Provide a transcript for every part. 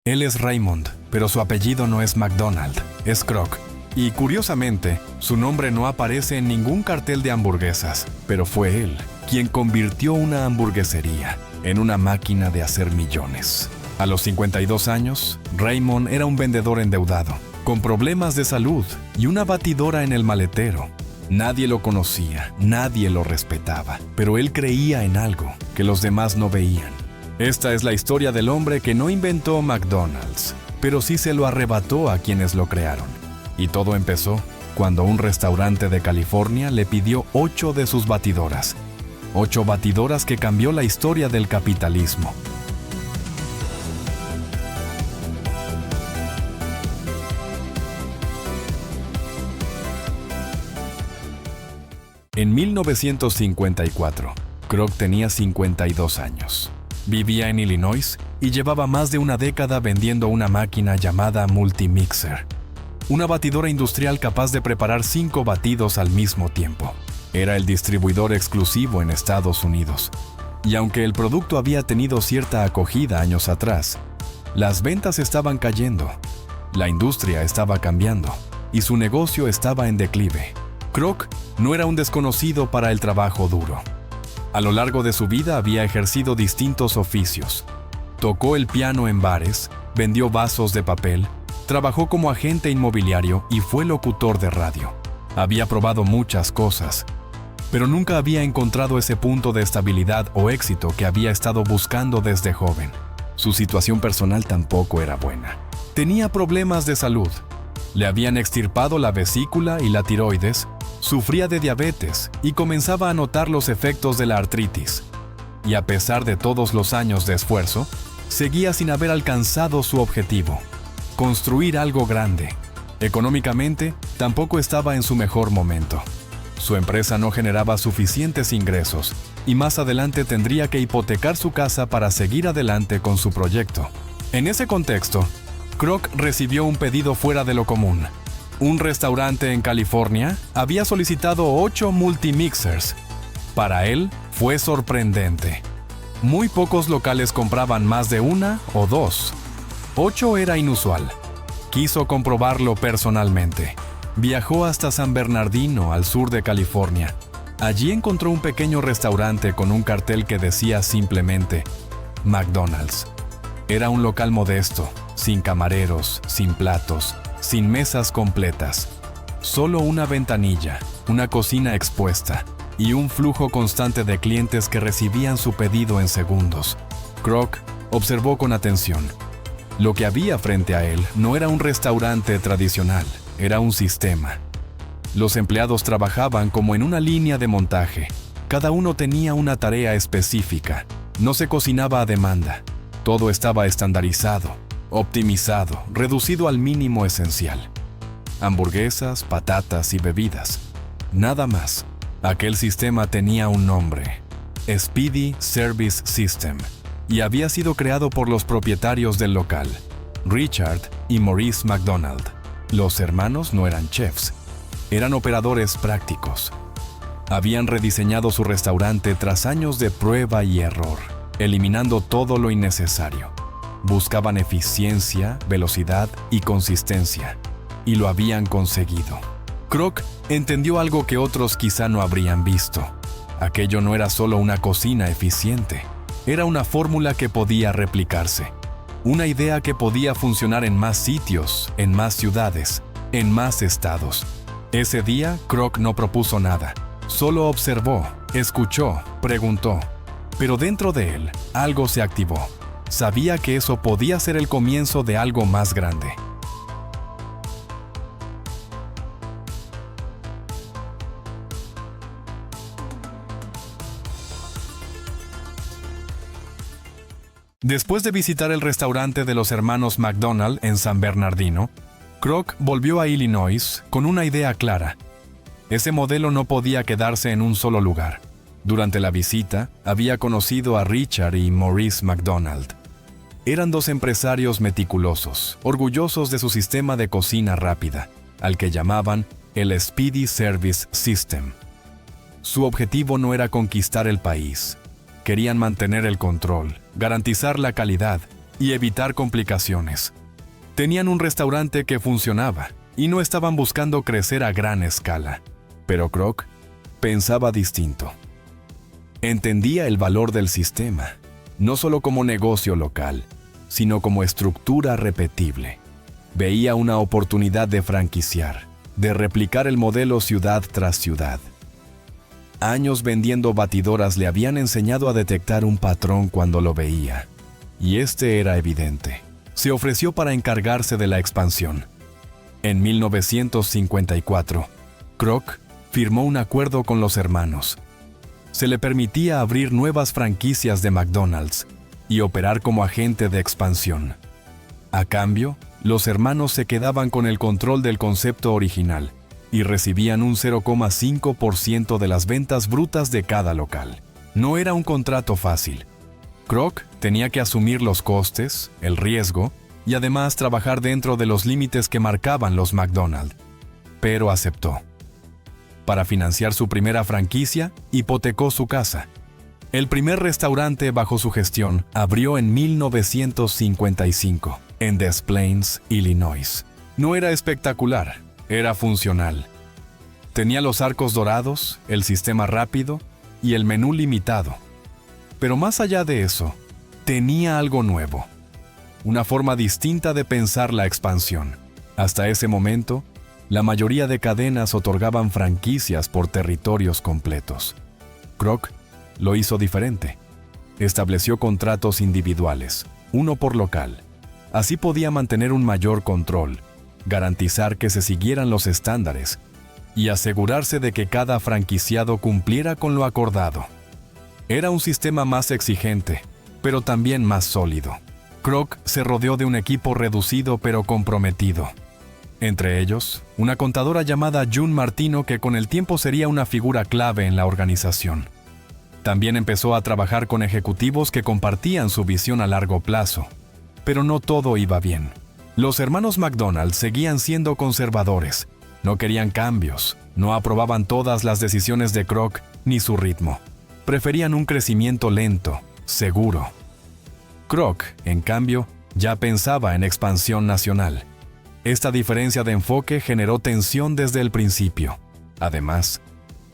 Él es Raymond, pero su apellido no es McDonald, es Kroc. Y curiosamente, su nombre no aparece en ningún cartel de hamburguesas, pero fue él quien convirtió una hamburguesería en una máquina de hacer millones. A los 52 años, Raymond era un vendedor endeudado, con problemas de salud y una batidora en el maletero. Nadie lo conocía, nadie lo respetaba, pero él creía en algo que los demás no veían. Esta es la historia del hombre que no inventó McDonald's, pero sí se lo arrebató a quienes lo crearon. Y todo empezó cuando un restaurante de California le pidió 8 de sus batidoras. 8 batidoras que cambió la historia del capitalismo. En 1954, Kroc tenía 52 años. Vivía en Illinois y llevaba más de una década vendiendo una máquina llamada Multimixer, una batidora industrial capaz de preparar 5 batidos al mismo tiempo. Era el distribuidor exclusivo en Estados Unidos. Y aunque el producto había tenido cierta acogida años atrás, las ventas estaban cayendo, la industria estaba cambiando y su negocio estaba en declive. Kroc no era un desconocido para el trabajo duro. A lo largo de su vida había ejercido distintos oficios. Tocó el piano en bares, vendió vasos de papel, trabajó como agente inmobiliario y fue locutor de radio. Había probado muchas cosas, pero nunca había encontrado ese punto de estabilidad o éxito que había estado buscando desde joven. Su situación personal tampoco era buena. Tenía problemas de salud. Le habían extirpado la vesícula y la tiroides, sufría de diabetes y comenzaba a notar los efectos de la artritis. Y a pesar de todos los años de esfuerzo, seguía sin haber alcanzado su objetivo: construir algo grande. Económicamente, tampoco estaba en su mejor momento. Su empresa no generaba suficientes ingresos y más adelante tendría que hipotecar su casa para seguir adelante con su proyecto. En ese contexto, Kroc recibió un pedido fuera de lo común. Un restaurante en California había solicitado 8 multimixers. Para él, fue sorprendente. Muy pocos locales compraban más de una o dos. 8 era inusual. Quiso comprobarlo personalmente. Viajó hasta San Bernardino, al sur de California. Allí encontró un pequeño restaurante con un cartel que decía simplemente McDonald's. Era un local modesto, sin camareros, sin platos, sin mesas completas. Solo una ventanilla, una cocina expuesta y un flujo constante de clientes que recibían su pedido en segundos. Kroc observó con atención. Lo que había frente a él no era un restaurante tradicional, era un sistema. Los empleados trabajaban como en una línea de montaje. Cada uno tenía una tarea específica. No se cocinaba a demanda. Todo estaba estandarizado, optimizado, reducido al mínimo esencial. Hamburguesas, patatas y bebidas. Nada más. Aquel sistema tenía un nombre: Speedy Service System, y había sido creado por los propietarios del local, Richard y Maurice McDonald. Los hermanos no eran chefs, eran operadores prácticos. Habían rediseñado su restaurante tras años de prueba y error, eliminando todo lo innecesario. Buscaban eficiencia, velocidad y consistencia, y lo habían conseguido. Kroc entendió algo que otros quizá no habrían visto. Aquello no era solo una cocina eficiente, era una fórmula que podía replicarse. Una idea que podía funcionar en más sitios, en más ciudades, en más estados. Ese día, Kroc no propuso nada. Solo observó, escuchó, preguntó. Pero dentro de él, algo se activó. Sabía que eso podía ser el comienzo de algo más grande. Después de visitar el restaurante de los hermanos McDonald en San Bernardino, Kroc volvió a Illinois con una idea clara. Ese modelo no podía quedarse en un solo lugar. Durante la visita, había conocido a Richard y Maurice McDonald. Eran 2 empresarios meticulosos, orgullosos de su sistema de cocina rápida, al que llamaban el Speedy Service System. Su objetivo no era conquistar el país. Querían mantener el control, garantizar la calidad y evitar complicaciones. Tenían un restaurante que funcionaba y no estaban buscando crecer a gran escala. Pero Kroc pensaba distinto. Entendía el valor del sistema, no solo como negocio local, sino como estructura repetible. Veía una oportunidad de franquiciar, de replicar el modelo ciudad tras ciudad. Años vendiendo batidoras le habían enseñado a detectar un patrón cuando lo veía, y este era evidente. Se ofreció para encargarse de la expansión. En 1954, Kroc firmó un acuerdo con los hermanos. Se le permitía abrir nuevas franquicias de McDonald's y operar como agente de expansión. A cambio, los hermanos se quedaban con el control del concepto original y recibían un 0,5% de las ventas brutas de cada local. No era un contrato fácil. Kroc tenía que asumir los costes, el riesgo y además trabajar dentro de los límites que marcaban los McDonald's. Pero aceptó. Para financiar su primera franquicia, hipotecó su casa. El primer restaurante bajo su gestión abrió en 1955, en Des Plaines, Illinois. No era espectacular, era funcional. Tenía los arcos dorados, el sistema rápido y el menú limitado. Pero más allá de eso, tenía algo nuevo. Una forma distinta de pensar la expansión. Hasta ese momento, la mayoría de cadenas otorgaban franquicias por territorios completos. Kroc lo hizo diferente. Estableció contratos individuales, uno por local. Así podía mantener un mayor control, garantizar que se siguieran los estándares y asegurarse de que cada franquiciado cumpliera con lo acordado. Era un sistema más exigente, pero también más sólido. Kroc se rodeó de un equipo reducido pero comprometido. Entre ellos, una contadora llamada June Martino que con el tiempo sería una figura clave en la organización. También empezó a trabajar con ejecutivos que compartían su visión a largo plazo. Pero no todo iba bien. Los hermanos McDonald seguían siendo conservadores. No querían cambios, no aprobaban todas las decisiones de Kroc ni su ritmo. Preferían un crecimiento lento, seguro. Kroc, en cambio, ya pensaba en expansión nacional. Esta diferencia de enfoque generó tensión desde el principio. Además,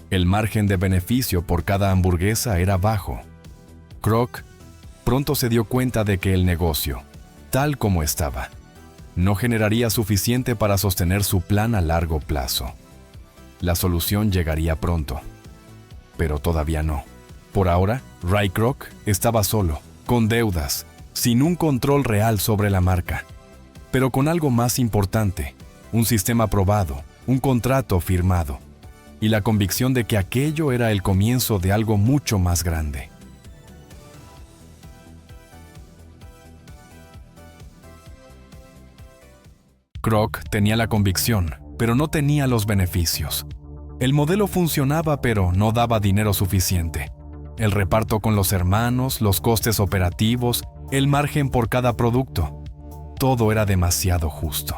el margen de beneficio por cada hamburguesa era bajo. Kroc pronto se dio cuenta de que el negocio, tal como estaba, no generaría suficiente para sostener su plan a largo plazo. La solución llegaría pronto, pero todavía no. Por ahora, Ray Kroc estaba solo, con deudas, sin un control real sobre la marca, pero con algo más importante, un sistema aprobado, un contrato firmado, y la convicción de que aquello era el comienzo de algo mucho más grande. Kroc tenía la convicción, pero no tenía los beneficios. El modelo funcionaba, pero no daba dinero suficiente. El reparto con los hermanos, los costes operativos, el margen por cada producto. Todo era demasiado justo.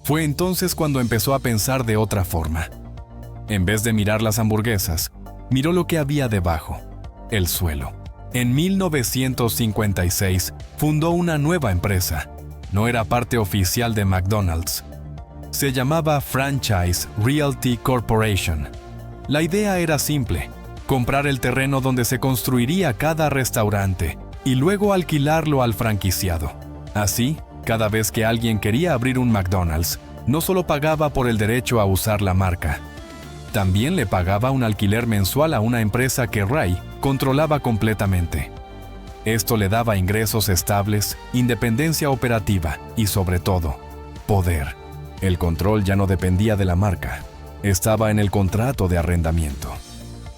Fue entonces cuando empezó a pensar de otra forma. En vez de mirar las hamburguesas, miró lo que había debajo, el suelo. En 1956 fundó una nueva empresa. No era parte oficial de McDonald's. Se llamaba Franchise Realty Corporation. La idea era simple: comprar el terreno donde se construiría cada restaurante y luego alquilarlo al franquiciado. Así, cada vez que alguien quería abrir un McDonald's, no solo pagaba por el derecho a usar la marca, también le pagaba un alquiler mensual a una empresa que Ray controlaba completamente. Esto le daba ingresos estables, independencia operativa y, sobre todo, poder. El control ya no dependía de la marca, estaba en el contrato de arrendamiento.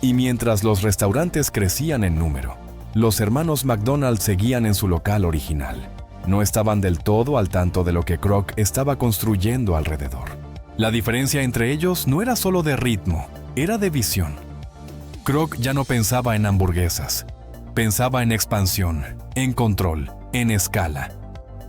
Y mientras los restaurantes crecían en número, los hermanos McDonald seguían en su local original. No estaban del todo al tanto de lo que Kroc estaba construyendo alrededor. La diferencia entre ellos no era solo de ritmo, era de visión. Kroc ya no pensaba en hamburguesas, pensaba en expansión, en control, en escala.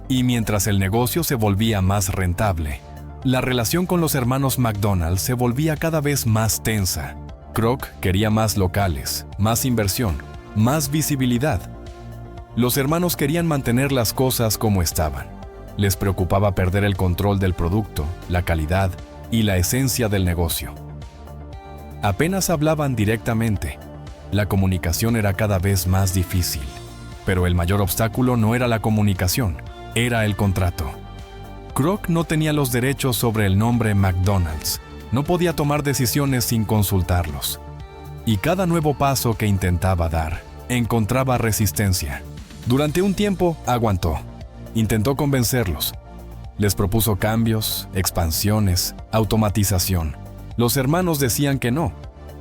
Y mientras el negocio se volvía más rentable, la relación con los hermanos McDonald se volvía cada vez más tensa. Kroc quería más locales, más inversión, más visibilidad. Los hermanos querían mantener las cosas como estaban. Les preocupaba perder el control del producto, la calidad y la esencia del negocio. Apenas hablaban directamente. La comunicación era cada vez más difícil. Pero el mayor obstáculo no era la comunicación, era el contrato. Kroc no tenía los derechos sobre el nombre McDonald's. No podía tomar decisiones sin consultarlos. Y cada nuevo paso que intentaba dar, encontraba resistencia. Durante un tiempo, aguantó. Intentó convencerlos. Les propuso cambios, expansiones, automatización. Los hermanos decían que no.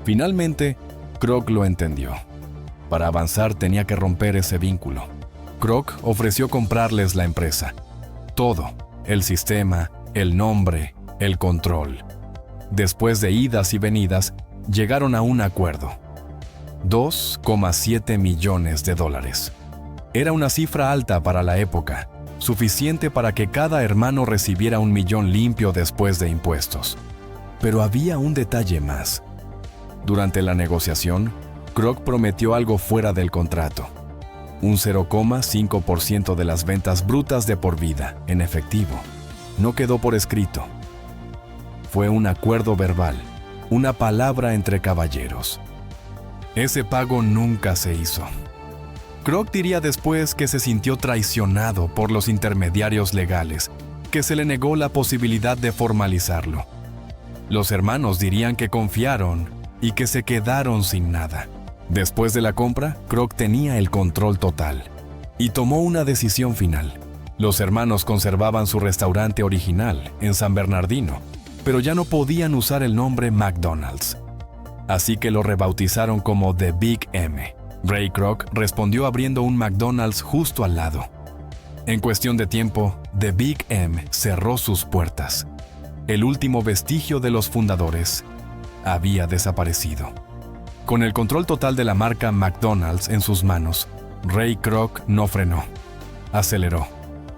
Finalmente, Kroc lo entendió. Para avanzar tenía que romper ese vínculo. Kroc ofreció comprarles la empresa. Todo, el sistema, el nombre, el control. Después de idas y venidas, llegaron a un acuerdo. $2,7 millones. Era una cifra alta para la época, suficiente para que cada hermano recibiera $1 millón limpio después de impuestos. Pero había un detalle más. Durante la negociación, Kroc prometió algo fuera del contrato. Un 0,5% de las ventas brutas de por vida, en efectivo. No quedó por escrito. Fue un acuerdo verbal, una palabra entre caballeros. Ese pago nunca se hizo. Kroc diría después que se sintió traicionado por los intermediarios legales, que se le negó la posibilidad de formalizarlo. Los hermanos dirían que confiaron y que se quedaron sin nada. Después de la compra, Kroc tenía el control total y tomó una decisión final. Los hermanos conservaban su restaurante original en San Bernardino, pero ya no podían usar el nombre McDonald's. Así que lo rebautizaron como The Big M. Ray Kroc respondió abriendo un McDonald's justo al lado. En cuestión de tiempo, The Big M cerró sus puertas. El último vestigio de los fundadores había desaparecido. Con el control total de la marca McDonald's en sus manos, Ray Kroc no frenó. Aceleró.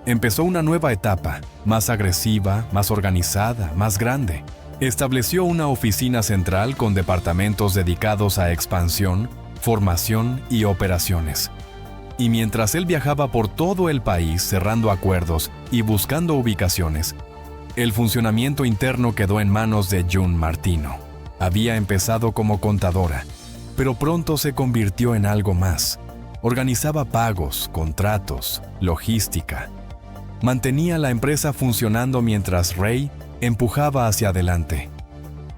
Empezó una nueva etapa, más agresiva, más organizada, más grande. Estableció una oficina central con departamentos dedicados a expansión, formación y operaciones. Y mientras él viajaba por todo el país cerrando acuerdos y buscando ubicaciones, el funcionamiento interno quedó en manos de June Martino. Había empezado como contadora, pero pronto se convirtió en algo más. Organizaba pagos, contratos, logística. Mantenía la empresa funcionando mientras Ray empujaba hacia adelante.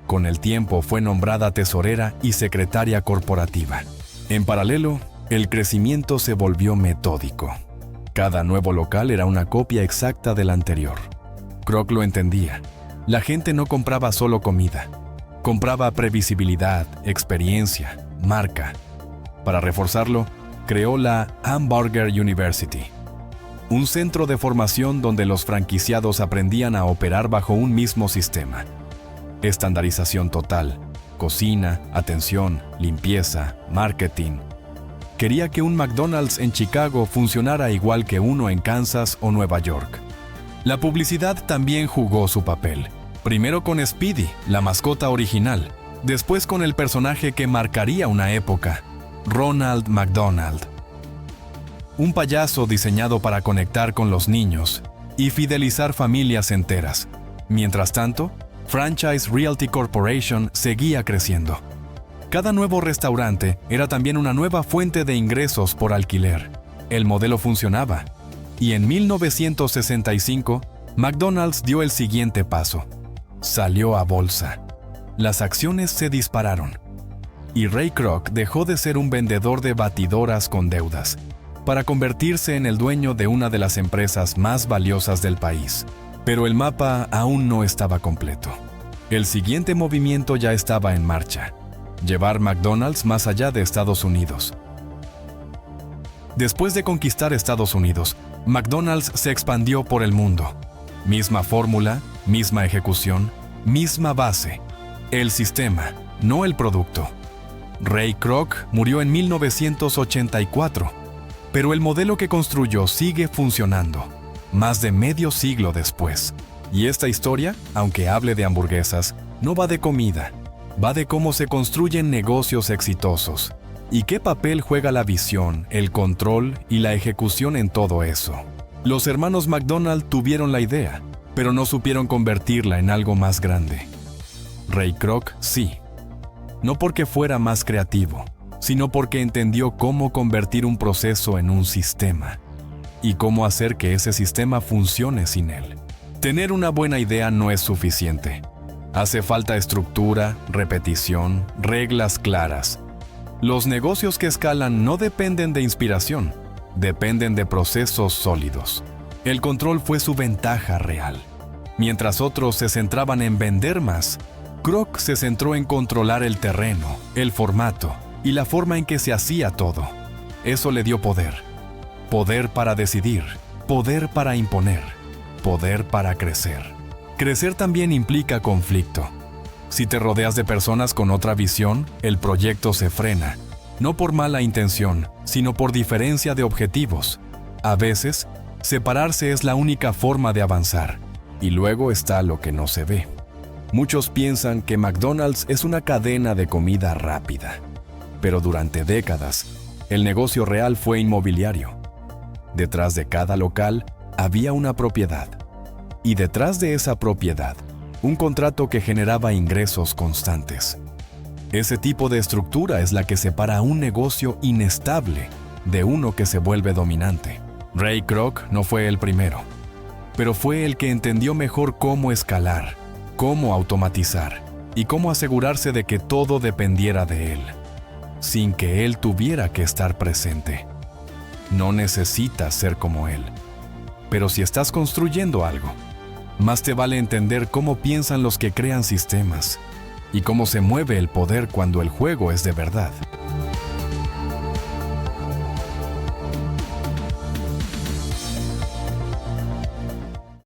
Con el tiempo fue nombrada tesorera y secretaria corporativa. En paralelo, el crecimiento se volvió metódico. Cada nuevo local era una copia exacta del anterior. Kroc lo entendía. La gente no compraba solo comida. Compraba previsibilidad, experiencia, marca. Para reforzarlo, creó la Hamburger University, un centro de formación donde los franquiciados aprendían a operar bajo un mismo sistema. Estandarización total, cocina, atención, limpieza, marketing. Quería que un McDonald's en Chicago funcionara igual que uno en Kansas o Nueva York. La publicidad también jugó su papel. Primero con Speedy, la mascota original. Después con el personaje que marcaría una época, Ronald McDonald. Un payaso diseñado para conectar con los niños y fidelizar familias enteras. Mientras tanto, Franchise Realty Corporation seguía creciendo. Cada nuevo restaurante era también una nueva fuente de ingresos por alquiler. El modelo funcionaba. Y en 1965, McDonald's dio el siguiente paso. Salió a bolsa. Las acciones se dispararon. Y Ray Kroc dejó de ser un vendedor de batidoras con deudas para convertirse en el dueño de una de las empresas más valiosas del país. Pero el mapa aún no estaba completo. El siguiente movimiento ya estaba en marcha: llevar McDonald's más allá de Estados Unidos. Después de conquistar Estados Unidos, McDonald's se expandió por el mundo. Misma fórmula, misma ejecución, misma base. El sistema, no el producto. Ray Kroc murió en 1984. Pero el modelo que construyó sigue funcionando, más de medio siglo después. Y esta historia, aunque hable de hamburguesas, no va de comida, va de cómo se construyen negocios exitosos, ¿Y qué papel juega la visión, el control y la ejecución en todo eso? Los hermanos McDonald tuvieron la idea, pero no supieron convertirla en algo más grande. Ray Kroc sí. No porque fuera más creativo, sino porque entendió cómo convertir un proceso en un sistema y cómo hacer que ese sistema funcione sin él. Tener una buena idea no es suficiente. Hace falta estructura, repetición, reglas claras. Los negocios que escalan no dependen de inspiración, dependen de procesos sólidos. El control fue su ventaja real. Mientras otros se centraban en vender más, Kroc se centró en controlar el terreno, el formato y la forma en que se hacía todo. Eso le dio poder. Poder para decidir, poder para imponer, poder para crecer. Crecer también implica conflicto. Si te rodeas de personas con otra visión, el proyecto se frena, no por mala intención, sino por diferencia de objetivos. A veces, separarse es la única forma de avanzar, y luego está lo que no se ve. Muchos piensan que McDonald's es una cadena de comida rápida, pero durante décadas, el negocio real fue inmobiliario. Detrás de cada local había una propiedad, y detrás de esa propiedad, un contrato que generaba ingresos constantes. Ese tipo de estructura es la que separa un negocio inestable de uno que se vuelve dominante. Ray Kroc no fue el primero, pero fue el que entendió mejor cómo escalar, cómo automatizar y cómo asegurarse de que todo dependiera de él, sin que él tuviera que estar presente. No necesitas ser como él, pero si estás construyendo algo, más te vale entender cómo piensan los que crean sistemas y cómo se mueve el poder cuando el juego es de verdad.